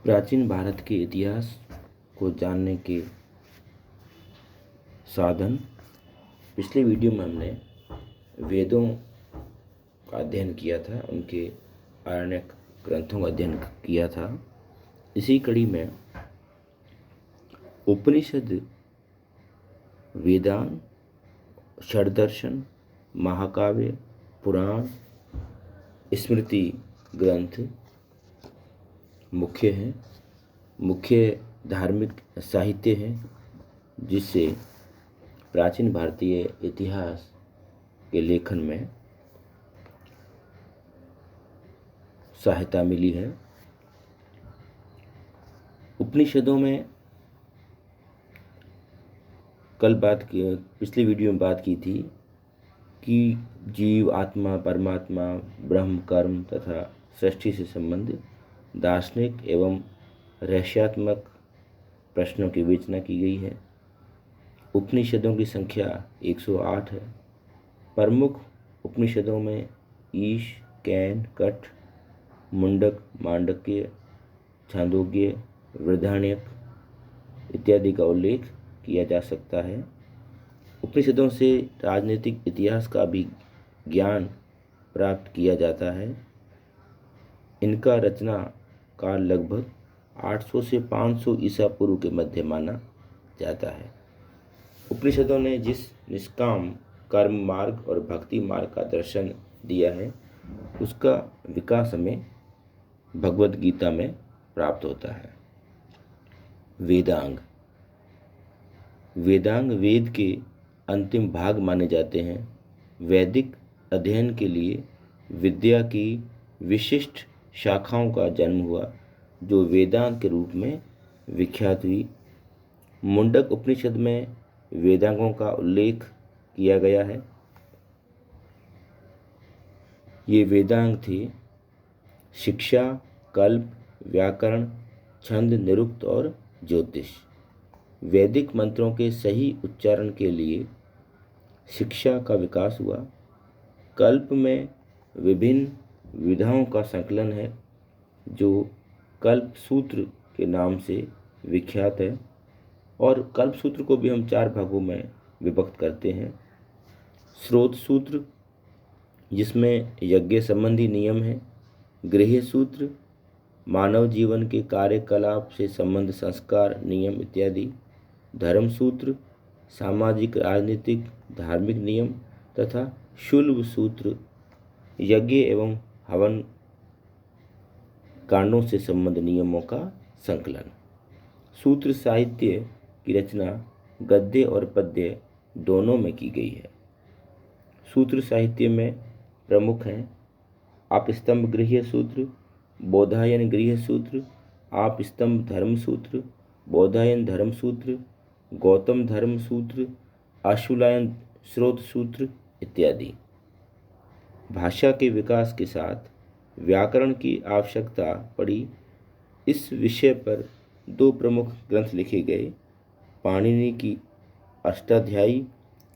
प्राचीन भारत के इतिहास को जानने के साधन। पिछले वीडियो में हमने वेदों का अध्ययन किया था, उनके आरण्यक ग्रंथों का अध्ययन किया था। इसी कड़ी में उपनिषद, वेदांग, षड्दर्शन, महाकाव्य, पुराण, स्मृति ग्रंथ मुख्य धार्मिक साहित्य हैं, जिससे प्राचीन भारतीय इतिहास के लेखन में सहायता मिली है। उपनिषदों में पिछली वीडियो में बात की थी कि जीव, आत्मा, परमात्मा, ब्रह्म, कर्म तथा सृष्टि से संबंधित दार्शनिक एवं रहस्यात्मक प्रश्नों की विवेचना की गई है। उपनिषदों की संख्या 108 है। प्रमुख उपनिषदों में ईश, कैन, कठ, मुंडक, मांडक्य, छांदोग्य, बृहदारण्यक इत्यादि का उल्लेख किया जा सकता है। उपनिषदों से राजनीतिक इतिहास का भी ज्ञान प्राप्त किया जाता है। इनका रचना काल लगभग 800 से 500 ईसा पूर्व के मध्य माना जाता है। उपनिषदों ने जिस निष्काम कर्म मार्ग और भक्ति मार्ग का दर्शन दिया है, उसका विकास हमें भगवद गीता में प्राप्त होता है। वेदांग वेद के अंतिम भाग माने जाते हैं। वैदिक अध्ययन के लिए विद्या की विशिष्ट शाखाओं का जन्म हुआ, जो वेदांत के रूप में विख्यात हुई। मुंडक उपनिषद में वेदांगों का उल्लेख किया गया है। ये वेदांग थे शिक्षा, कल्प, व्याकरण, छंद, निरुक्त और ज्योतिष। वैदिक मंत्रों के सही उच्चारण के लिए शिक्षा का विकास हुआ। कल्प में विभिन्न विधाओं का संकलन है, जो कल्प सूत्र के नाम से विख्यात है, और कल्प सूत्र को भी हम 4 भागों में विभक्त करते हैं। स्रोत सूत्र, जिसमें यज्ञ संबंधी नियम है। गृह्य सूत्र, मानव जीवन के कार्यकलाप से संबंध, संस्कार, नियम इत्यादि। धर्म सूत्र, सामाजिक, राजनीतिक, धार्मिक नियम तथा शुल्ब सूत्र, यज्ञ एवं हवन कांडों से संबंध नियमों का संकलन। सूत्र साहित्य की रचना गद्य और पद्य दोनों में की गई है। सूत्र साहित्य में प्रमुख हैं आपस्तंभ गृह्य सूत्र, बोधायन गृह्य सूत्र, आपस्तंभ धर्म सूत्र, बोधायन धर्म सूत्र, गौतम धर्म सूत्र, आशुलायन स्रोत सूत्र इत्यादि। भाषा के विकास के साथ व्याकरण की आवश्यकता पड़ी। इस विषय पर 2 प्रमुख ग्रंथ लिखे गए, पाणिनि की अष्टाध्यायी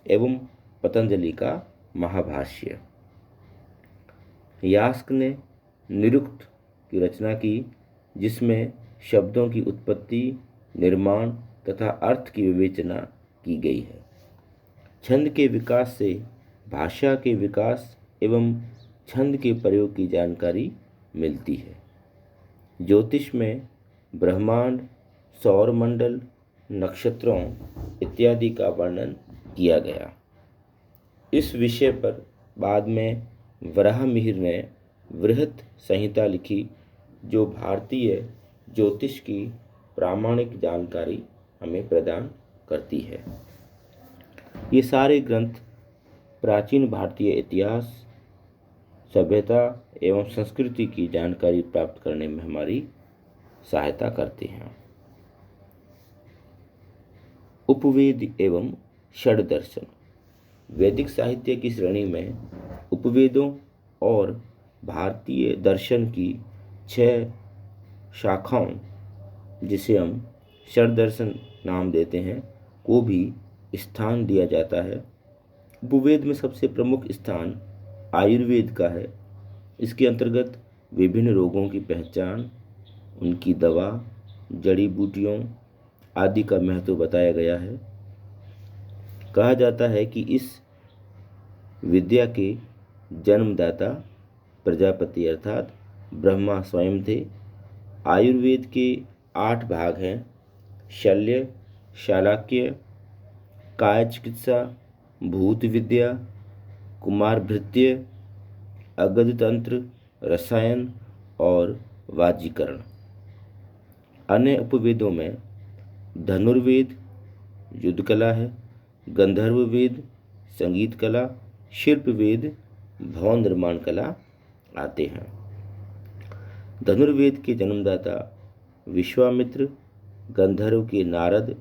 एवं पतंजलि का महाभाष्य। यास्क ने निरुक्त की रचना की, जिसमें शब्दों की उत्पत्ति, निर्माण तथा अर्थ की विवेचना की गई है। छंद के विकास से भाषा के विकास एवं छंद के प्रयोग की जानकारी मिलती है। ज्योतिष में ब्रह्मांड, सौरमंडल, नक्षत्रों इत्यादि का वर्णन किया गया। इस विषय पर बाद में वराहमिहिर ने वृहत संहिता लिखी, जो भारतीय ज्योतिष की प्रामाणिक जानकारी हमें प्रदान करती है। ये सारे ग्रंथ प्राचीन भारतीय इतिहास, सभ्यता एवं संस्कृति की जानकारी प्राप्त करने में हमारी सहायता करते हैं। उपवेद एवं षड्दर्शन। वैदिक साहित्य की श्रेणी में उपवेदों और भारतीय दर्शन की 6 शाखाओं, जिसे हम षड्दर्शन नाम देते हैं, को भी स्थान दिया जाता है। उपवेद में सबसे प्रमुख स्थान आयुर्वेद का है। इसके अंतर्गत विभिन्न रोगों की पहचान, उनकी दवा, जड़ी बूटियों आदि का महत्व बताया गया है। कहा जाता है कि इस विद्या के जन्मदाता प्रजापति अर्थात ब्रह्मा स्वयं थे। आयुर्वेद के 8 भाग हैं: शल्य, शालाक्य, काय चिकित्सा, भूत विद्या, कुमार भृत्य, अगध तंत्र, रसायन और वाजीकरण। अन्य उपवेदों में धनुर्वेद युद्ध कला है, गंधर्व वेद संगीत कला, शिल्प वेद भवन निर्माण कला आते हैं। धनुर्वेद के जन्मदाता विश्वामित्र, गंधर्व के नारद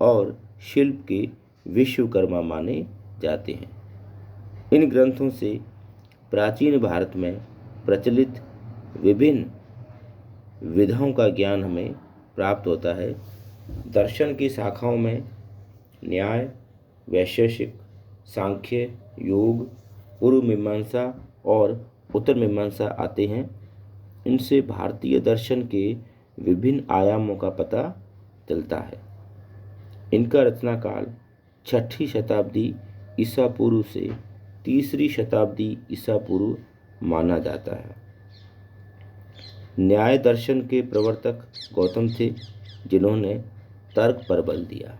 और शिल्प के विश्वकर्मा माने जाते हैं। इन ग्रंथों से प्राचीन भारत में प्रचलित विभिन्न विधाओं का ज्ञान हमें प्राप्त होता है। दर्शन की शाखाओं में न्याय, वैशेषिक, सांख्य, योग, पूर्व मीमांसा और उत्तर मीमांसा आते हैं। इनसे भारतीय दर्शन के विभिन्न आयामों का पता चलता है। इनका रचना काल 6ठी शताब्दी ईसा पूर्व से 3री शताब्दी ईसा पूर्व माना जाता है। न्याय दर्शन के प्रवर्तक गौतम थे, जिन्होंने तर्क पर बल दिया।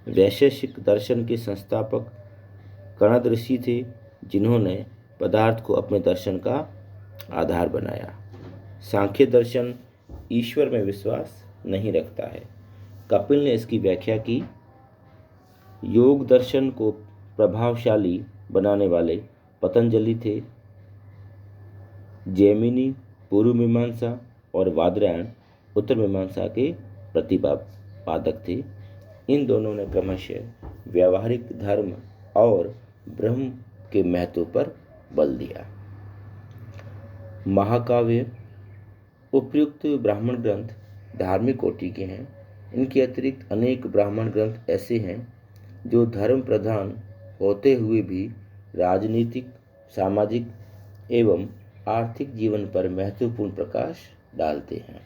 वैशेषिक दर्शन के संस्थापक कणद ऋषि थे, जिन्होंने पदार्थ को अपने दर्शन का आधार बनाया। सांख्य दर्शन ईश्वर में विश्वास नहीं रखता है। कपिल ने इसकी व्याख्या की। योग दर्शन को प्रभावशाली बनाने वाले पतंजलि थे। जैमिनी पूर्व मीमांसा और वादरायण उत्तर मीमांसा के प्रतिपादक थे। इन दोनों ने क्रमशः व्यावहारिक धर्म और ब्रह्म के महत्व पर बल दिया। महाकाव्य उपर्युक्त ब्राह्मण ग्रंथ धार्मिक कोटि के हैं। इनके अतिरिक्त अनेक ब्राह्मण ग्रंथ ऐसे हैं जो धर्म प्रधान होते हुए भी राजनीतिक, सामाजिक एवं आर्थिक जीवन पर महत्वपूर्ण प्रकाश डालते हैं।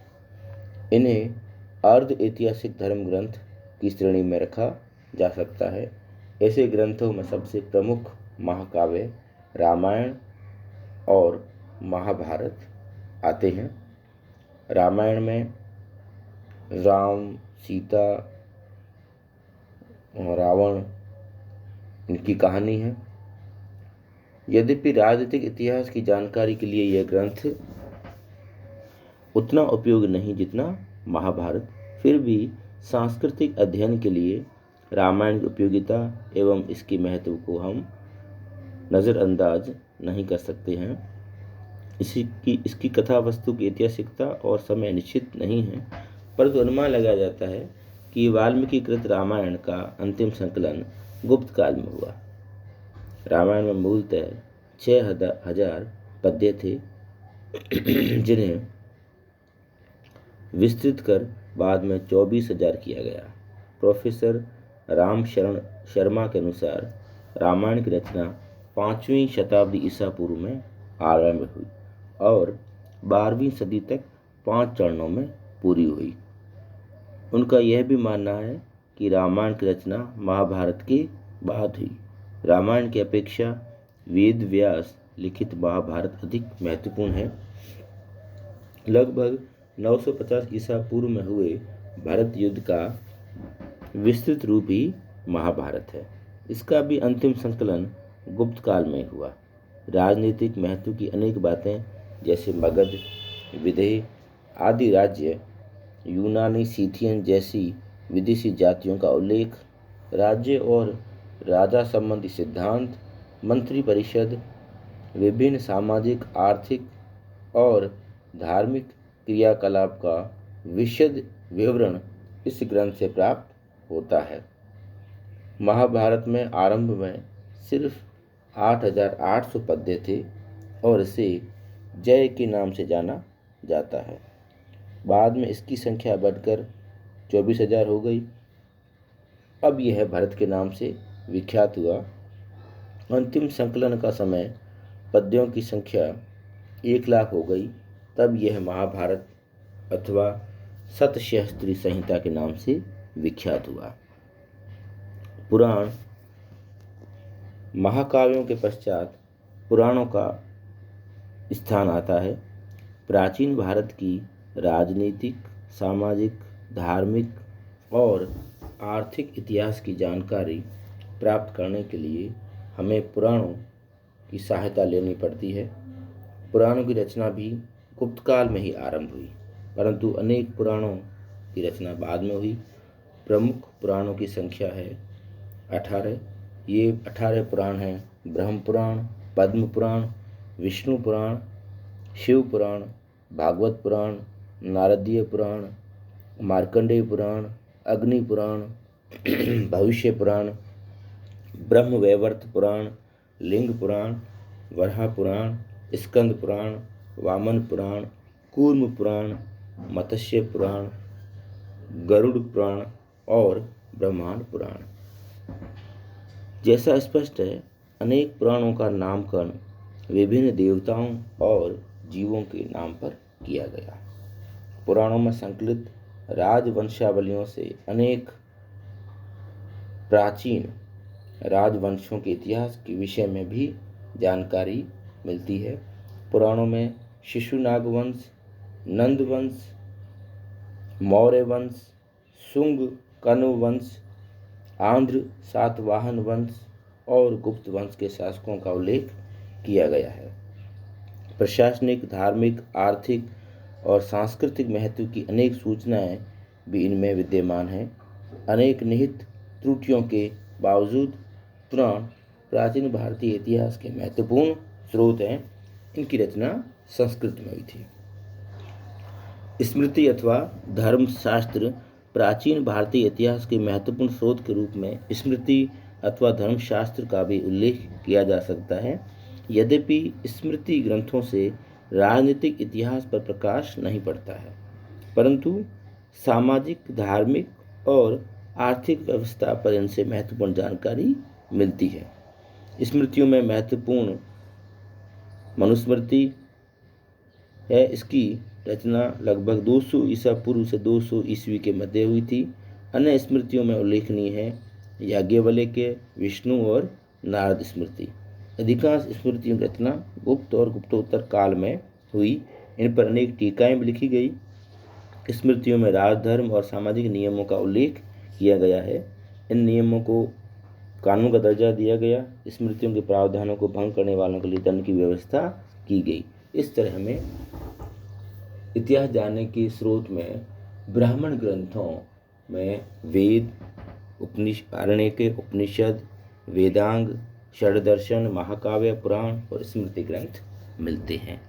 इन्हें अर्ध ऐतिहासिक धर्म ग्रंथ की श्रेणी में रखा जा सकता है। ऐसे ग्रंथों में सबसे प्रमुख महाकाव्य रामायण और महाभारत आते हैं। रामायण में राम, सीता, रावण इनकी कहानी है। यद्यपि राजनीतिक इतिहास की जानकारी के लिए यह ग्रंथ उतना उपयोगी नहीं जितना महाभारत, फिर भी सांस्कृतिक अध्ययन के लिए रामायण की उपयोगिता एवं इसके महत्व को हम नज़रअंदाज नहीं कर सकते हैं। इसकी कथा वस्तु की ऐतिहासिकता और समय निश्चित नहीं है, परंतु अनुमान लगाया जाता है कि वाल्मीकि कृत रामायण का अंतिम संकलन गुप्त काल में हुआ। रामायण में मूलतः 6000 पद्य थे, जिन्हें विस्तृत कर बाद में 24,000 किया गया। प्रोफेसर राम शरण शर्मा के अनुसार रामायण की रचना 5वीं शताब्दी ईसा पूर्व में आरंभ हुई और 12वीं सदी तक 5 चरणों में पूरी हुई। उनका यह भी मानना है कि रामायण की रचना महाभारत के बाद हुई। रामायण की अपेक्षा वेद व्यास लिखित महाभारत अधिक महत्वपूर्ण है। लगभग 950 ईसा पूर्व में हुए भारत युद्ध का विस्तृत रूप ही महाभारत है। इसका भी अंतिम संकलन गुप्त काल में हुआ। राजनीतिक महत्व की अनेक बातें जैसे मगध, विदेह आदि राज्य, यूनानी, सीथियन जैसी विदेशी जातियों का उल्लेख, राज्य और राजा संबंधी सिद्धांत, मंत्री परिषद, विभिन्न सामाजिक, आर्थिक और धार्मिक क्रियाकलाप का विशद विवरण इस ग्रंथ से प्राप्त होता है। महाभारत में आरंभ में सिर्फ 8,800 पद्य थे और इसे जय के नाम से जाना जाता है। बाद में इसकी संख्या बढ़कर 24,000 हो गई। अब यह भरत के नाम से विख्यात हुआ। अंतिम संकलन का समय पद्यों की संख्या 1 लाख हो गई। तब यह महाभारत अथवा सतसहस्त्री संहिता के नाम से विख्यात हुआ। पुराण महाकाव्यों के पश्चात पुराणों का स्थान आता है। प्राचीन भारत की राजनीतिक, सामाजिक, धार्मिक और आर्थिक इतिहास की जानकारी प्राप्त करने के लिए हमें पुराणों की सहायता लेनी पड़ती है। पुराणों की रचना भी गुप्त काल में ही आरंभ हुई, परंतु अनेक पुराणों की रचना बाद में हुई। प्रमुख पुराणों की संख्या है 18। ये 18 पुराण हैं: ब्रह्म पुराण, पद्म पुराण, विष्णु पुराण, शिव पुराण, भागवत पुराण, नारदीय पुराण, मार्कंडेय पुराण, अग्नि पुराण, भविष्य पुराण, ब्रह्मवैवर्त पुराण, लिंग पुराण, वराह पुराण, स्कंद पुराण, वामन पुराण, कूर्म पुराण, मत्स्य पुराण, गरुड़ पुराण और ब्रह्मांड पुराण। जैसा स्पष्ट है, अनेक पुराणों का नामकरण विभिन्न देवताओं और जीवों के नाम पर किया गया। पुराणों में संकलित राजवंशावलियों से अनेक प्राचीन राजवंशों के इतिहास के विषय में भी जानकारी मिलती है। पुराणों में शिशुनाग वंश, नंद वंश, मौर्य वंश, शुंग कण्व वंश, आंध्र सातवाहन वंश और गुप्त वंश के शासकों का उल्लेख किया गया है। प्रशासनिक, धार्मिक, आर्थिक और सांस्कृतिक महत्व की अनेक सूचनाएं भी इनमें विद्यमान हैं। अनेक निहित त्रुटियों के बावजूद पुराण प्राचीन भारतीय इतिहास के महत्वपूर्ण स्रोत हैं। इनकी रचना संस्कृत में हुई थी। स्मृति अथवा धर्मशास्त्र प्राचीन भारतीय इतिहास के महत्वपूर्ण स्रोत के रूप में स्मृति अथवा धर्मशास्त्र का भी उल्लेख किया जा सकता है। यद्यपि स्मृति ग्रंथों से राजनीतिक इतिहास पर प्रकाश नहीं पड़ता है, परंतु सामाजिक, धार्मिक और आर्थिक व्यवस्था पर इनसे महत्वपूर्ण जानकारी मिलती है। स्मृतियों में महत्वपूर्ण मनुस्मृति है। इसकी रचना लगभग 200 ईसा पूर्व से 200 ईस्वी के मध्य हुई थी। अन्य स्मृतियों में उल्लेखनीय है याज्ञवल्क्य, विष्णु और नारद स्मृति। अधिकांश स्मृतियों की रचना गुप्त और गुप्तोत्तर काल में हुई। इन पर अनेक टीकाएं भी लिखी गई। स्मृतियों में राजधर्म और सामाजिक नियमों का उल्लेख किया गया है। इन नियमों को कानून का दर्जा दिया गया। स्मृतियों के प्रावधानों को भंग करने वालों के लिए दंड की व्यवस्था की गई। इस तरह हमें इतिहास जानने के स्रोत में ब्राह्मण ग्रंथों में वेद, आरण्यक, उपनिषद, वेदांग, षड्दर्शन, महाकाव्य, पुराण और स्मृति ग्रंथ मिलते हैं।